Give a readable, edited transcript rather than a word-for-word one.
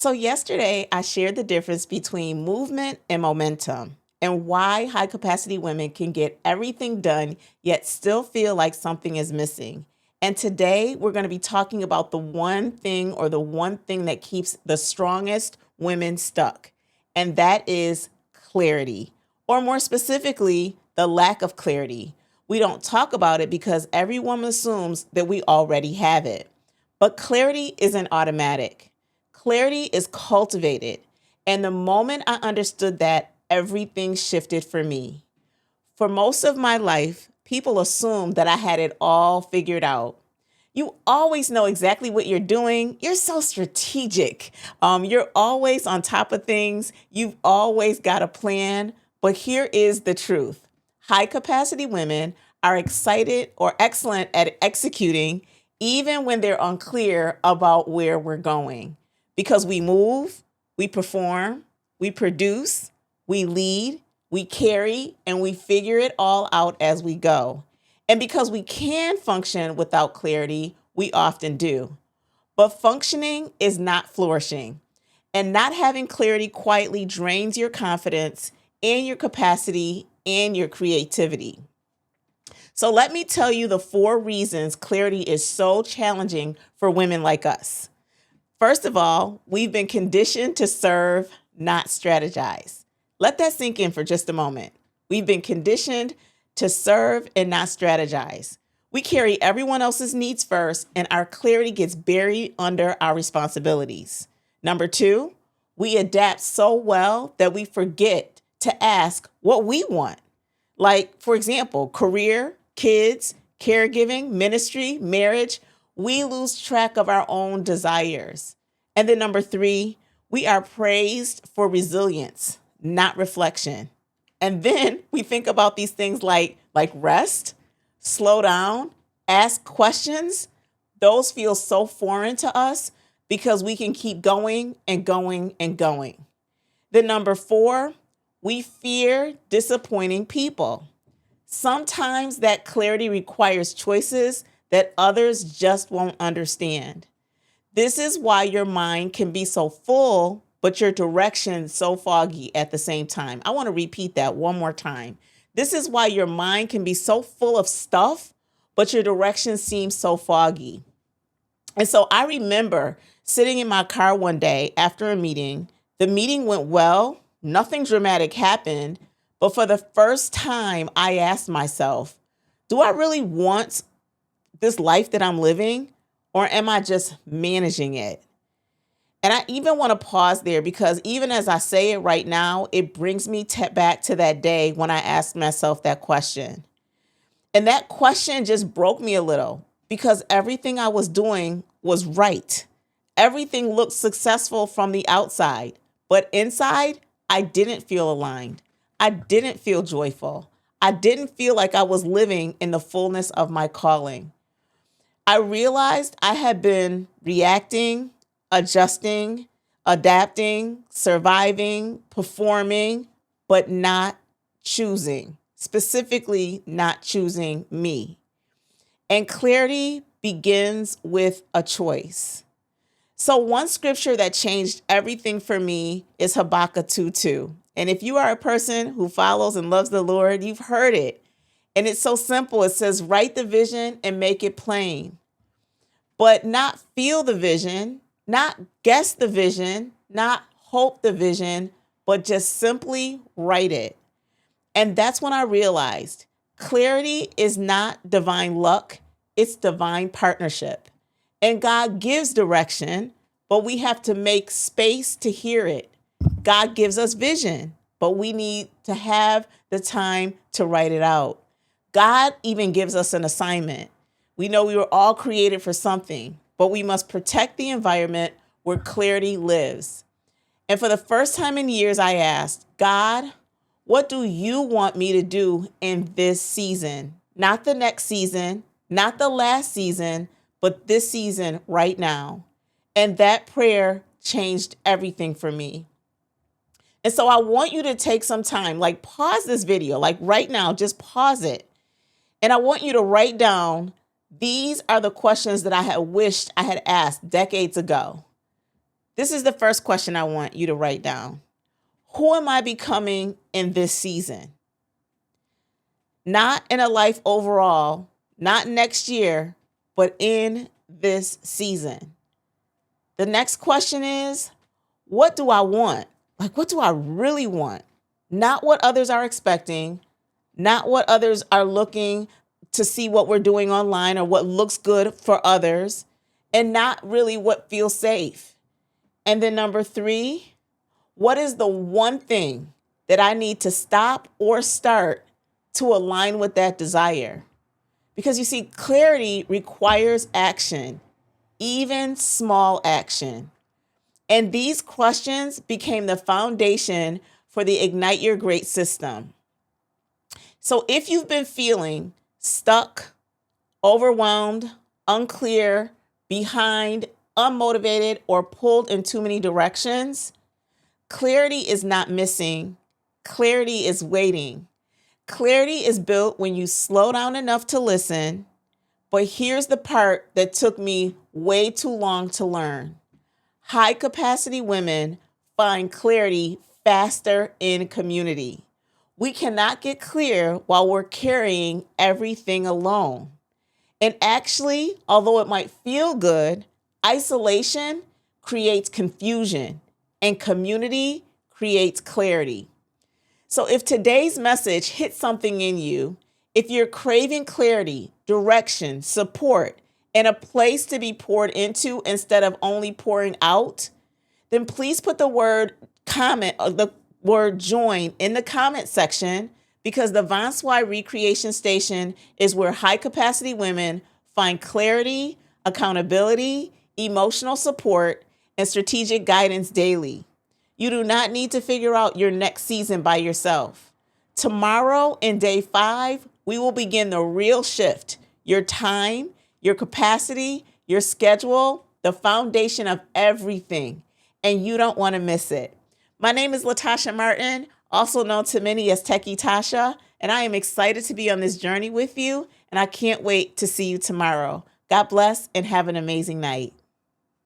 So yesterday, I shared the difference between movement and momentum and why high capacity women can get everything done, yet still feel like something is missing. And today, we're going to be talking about the one thing or the one thing that keeps the strongest women stuck, and that is clarity, or more specifically, the lack of clarity. We don't talk about it because everyone assumes that we already have it. But clarity isn't automatic. Clarity is cultivated. And the moment I understood that, everything shifted for me. For most of my life, people assumed that I had it all figured out. You always know exactly what you're doing. You're so strategic. You're always on top of things. You've always got a plan. But here is the truth. High capacity women are excited or excellent at executing even when they're unclear about where we're going. Because we move, we perform, we produce, we lead, we carry, and we figure it all out as we go. And because we can function without clarity, we often do. But functioning is not flourishing. And not having clarity quietly drains your confidence and your capacity and your creativity. So let me tell you the 4 reasons clarity is so challenging for women like us. First of all, we've been conditioned to serve, not strategize. Let that sink in for just a moment. We've been conditioned to serve and not strategize. We carry everyone else's needs first, and our clarity gets buried under our responsibilities. Number 2, we adapt so well that we forget to ask what we want. Like, for example, career, kids, caregiving, ministry, marriage. We lose track of our own desires. And then number 3, we are praised for resilience, not reflection. And then we think about these things like rest, slow down, ask questions. Those feel so foreign to us because we can keep going and going and going. Then number 4, we fear disappointing people. Sometimes that clarity requires choices that others just won't understand. This is why your mind can be so full, but your direction so foggy at the same time. I want to repeat that one more time. This is why your mind can be so full of stuff, but your direction seems so foggy. And so I remember sitting in my car one day after a meeting. The meeting went well, nothing dramatic happened, but for the first time, I asked myself, do I really want this life that I'm living, or am I just managing it? And I even want to pause there because even as I say it right now, it brings me back to that day when I asked myself that question. And that question just broke me a little because everything I was doing was right. Everything looked successful from the outside, but inside, I didn't feel aligned. I didn't feel joyful. I didn't feel like I was living in the fullness of my calling. I realized I had been reacting, adjusting, adapting, surviving, performing, but not choosing, specifically not choosing me. And clarity begins with a choice. So one scripture that changed everything for me is Habakkuk 2:2. And if you are a person who follows and loves the Lord, you've heard it. And it's so simple. It says, write the vision and make it plain. But not feel the vision, not guess the vision, not hope the vision, but just simply write it. And that's when I realized clarity is not divine luck, it's divine partnership. And God gives direction, but we have to make space to hear it. God gives us vision, but we need to have the time to write it out. God even gives us an assignment. We know we were all created for something, but we must protect the environment where clarity lives. And for the first time in years, I asked, God, what do you want me to do in this season? Not the next season, not the last season, but this season right now. And that prayer changed everything for me. And so I want you to take some time, like pause this video, like right now, just pause it. And I want you to write down, these are the questions that I had wished I had asked decades ago. This is the first question I want you to write down. Who am I becoming in this season? Not in a life overall, not next year, but in this season. The next question is, what do I want? Like, what do I really want? Not what others are expecting, not what others are looking to see what we're doing online or what looks good for others, and not really what feels safe. And then number 3, what is the one thing that I need to stop or start to align with that desire? Because you see, clarity requires action, even small action. And these questions became the foundation for the Ignite Your Great system. So if you've been feeling stuck, overwhelmed, unclear, behind, unmotivated, or pulled in too many directions, clarity is not missing. Clarity is waiting. Clarity is built when you slow down enough to listen. But here's the part that took me way too long to learn. High capacity women find clarity faster in community. We cannot get clear while we're carrying everything alone. And actually, although it might feel good, isolation creates confusion and community creates clarity. So if today's message hit something in you, if you're craving clarity, direction, support, and a place to be poured into instead of only pouring out, then please put the word comment or the word join in the comment section, because the VonSwy Recreation Station is where high capacity women find clarity, accountability, emotional support, and strategic guidance daily. You do not need to figure out your next season by yourself. Tomorrow in day 5, we will begin the real shift. Your time, your capacity, your schedule, the foundation of everything. And you don't want to miss it. My name is LaTashia Martin, also known to many as Techie Tashia, and I am excited to be on this journey with you, and I can't wait to see you tomorrow. God bless and have an amazing night.